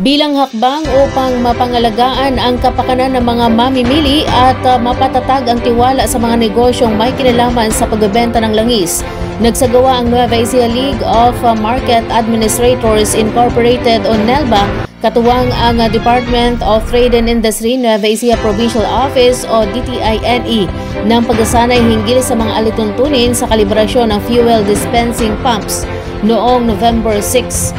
bilang hakbang upang mapangalagaan ang kapakanan ng mga mamimili at mapatatag ang tiwala sa mga negosyong may kinalaman sa pagbebenta ng langis. Nagsagawa ang Nueva Ecija League of Market Administrators Incorporated o NELBA, katuwang ang Department of Trade and Industry Nueva Ecija Provincial Office o DTINE ng pagsasanay hinggil sa mga alituntunin sa kalibrasyon ng fuel dispensing pumps noong November 6.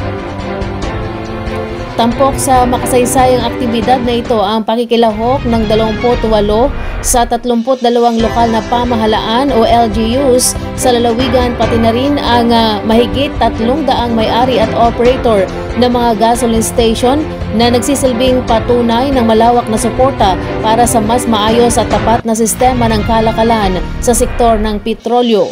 Tampok sa makasaysayang aktibidad na ito ang pakikilahok ng 28 sa 32 lokal na pamahalaan o LGUs sa lalawigan, pati na rin ang mahigit 300 may-ari at operator ng mga gasoline station na nagsisilbing patunay ng malawak na suporta para sa mas maayos at tapat na sistema ng kalakalan sa sektor ng petrolyo.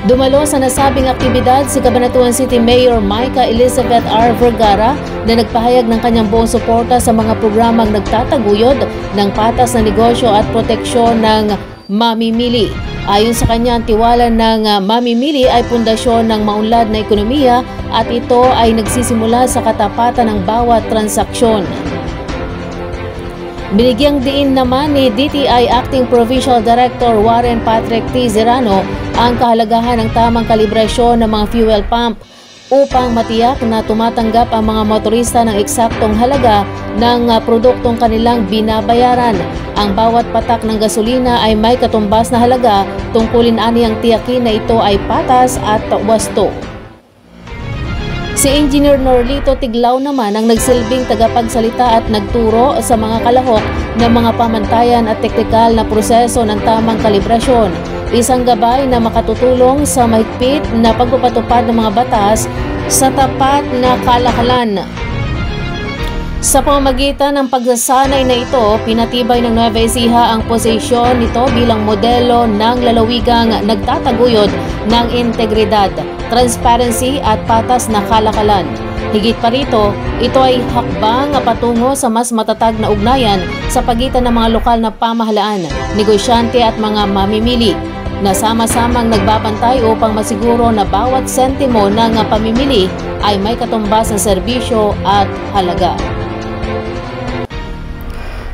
Dumalo sa nasabing aktibidad si Cabanatuan City Mayor Myca Elizabeth R. Vergara na nagpahayag ng kanyang buong suporta sa mga programang nagtataguyod ng patas na negosyo at proteksyon ng mamimili. Ayon sa kanya, ang tiwala ng mamimili ay pundasyon ng maunlad na ekonomiya at ito ay nagsisimula sa katapatan ng bawat transaksyon. Binigyang diin naman ni DTI Acting Provincial Director Warren Patrick T. Zerano ang kahalagahan ng tamang kalibrasyon ng mga fuel pump upang matiyak na tumatanggap ang mga motorista ng eksaktong halaga ng produktong kanilang binabayaran. Ang bawat patak ng gasolina ay may katumbas na halaga, tungkulin aniyang tiyakin na ito ay patas at wasto. Si Engineer Norlito Tiglao naman ang nagsilbing tagapagsalita at nagturo sa mga kalahok ng mga pamantayan at teknikal na proseso ng tamang kalibrasyon. Isang gabay na makatutulong sa mahigpit na pagpapatupad ng mga batas sa tapat na kalakalan. Sa pamamagitan ng pagsasanay na ito, pinatibay ng Nueva Ecija ang posisyon nito bilang modelo ng lalawigang nagtataguyod ng integridad, transparency at patas na kalakalan. Higit pa rito, ito ay hakbang patungo sa mas matatag na ugnayan sa pagitan ng mga lokal na pamahalaan, negosyante at mga mamimili na sama-samang nagbabantay upang masiguro na bawat sentimo ng pamimili ay may katumbas ng serbisyo at halaga.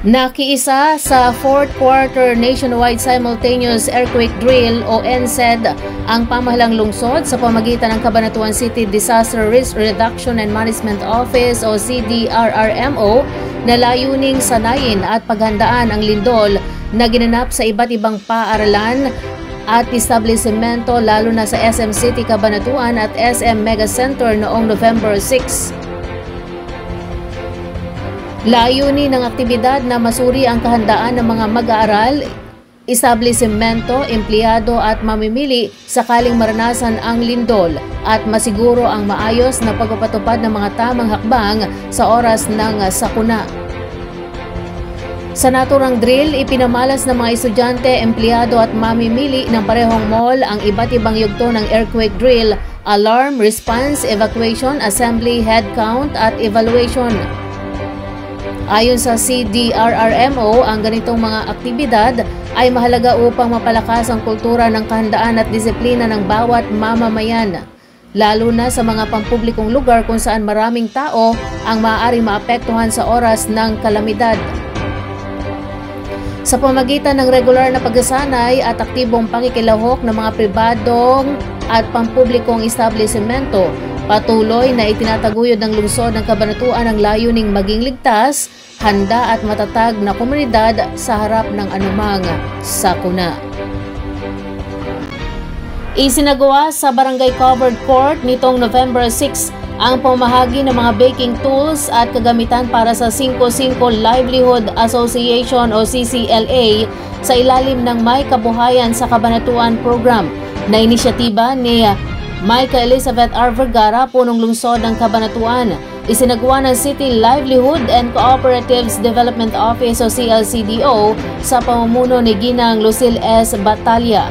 Nakiisa sa 4th Quarter Nationwide Simultaneous Earthquake Drill o NSED ang pamahalang lungsod sa pamagitan ng Cabanatuan City Disaster Risk Reduction and Management Office o CDRRMO na layuning sanayin at paghandaan ang lindol na ginanap sa iba't ibang paaralan at establishmento lalo na sa SM City Cabanatuan at SM Mega Center noong November 6. Layunin ng aktibidad na masuri ang kahandaan ng mga mag-aaral, establishmento, empleyado at mamimili sakaling maranasan ang lindol at masiguro ang maayos na pagpapatupad ng mga tamang hakbang sa oras ng sakuna. Sa naturang drill, ipinamalas ng mga estudyante, empleyado at mamimili ng parehong mall ang iba't ibang yugto ng earthquake drill, alarm, response, evacuation, assembly, head count at evaluation. Ayon sa CDRRMO, ang ganitong mga aktibidad ay mahalaga upang mapalakas ang kultura ng kahandaan at disiplina ng bawat mamamayan, lalo na sa mga pampublikong lugar kung saan maraming tao ang maaaring maapektuhan sa oras ng kalamidad. Sa pamagitan ng regular na pagsasanay at aktibong pakikilahok ng mga pribadong at pampublikong establishmento, patuloy na itinataguyod ng lungsod ng Cabanatuan ang layuning maging ligtas, handa at matatag na komunidad sa harap ng anumang sakuna. Isinagawa sa Barangay Covered Court nitong November 6 ang pamahagi ng mga baking tools at kagamitan para sa 5-5 Livelihood Association o CCLA sa ilalim ng May Kabuhayan sa Cabanatuan program na inisyatiba ni Myca Elizabeth R. Vergara, punong lungsod ng Cabanatuan. Isinagawa ng City Livelihood and Cooperatives Development Office o CLCDO sa pamumuno ni Ginang Lucille S. Batalya.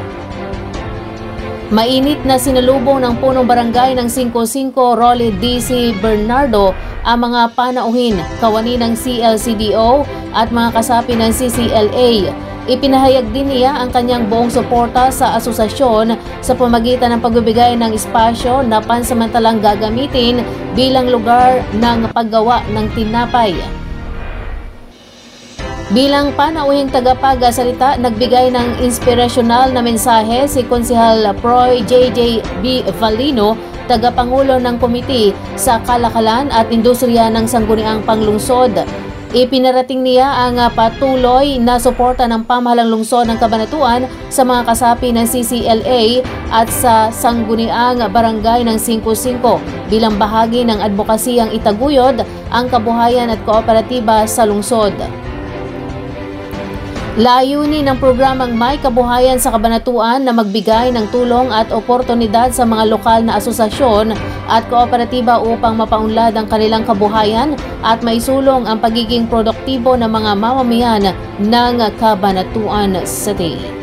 Mainit na sinalubong ng punong barangay ng 5-5 Rolly D.C. Bernardo ang mga panauhin, kawani ng CLCDO at mga kasapi ng CCLA. Ipinahayag din niya ang kanyang buong suporta sa asosasyon sa pamagitan ng pagbibigay ng espasyo na pansamantalang gagamitin bilang lugar ng paggawa ng tinapay. Bilang panauhing tagapagsalita, nagbigay ng inspirasyonal na mensahe si Konsehal Proy JJ.B. Valino, tagapangulo ng Komite sa Kalakalan at Industriya ng Sangguniang Panglungsod. Ipinarating niya ang patuloy na suporta ng pamahalang lungsod ng Cabanatuan sa mga kasapi ng CCLA at sa sangguniang barangay ng 5-5 bilang bahagi ng advokasiyang itaguyod ang kabuhayan at kooperatiba sa lungsod. Layunin ng programang May Kabuhayan sa Cabanatuan na magbigay ng tulong at oportunidad sa mga lokal na asosasyon at kooperatiba upang mapaunlad ang kanilang kabuhayan at maisulong ang pagiging produktibo ng mga mamamayan ng Cabanatuan City.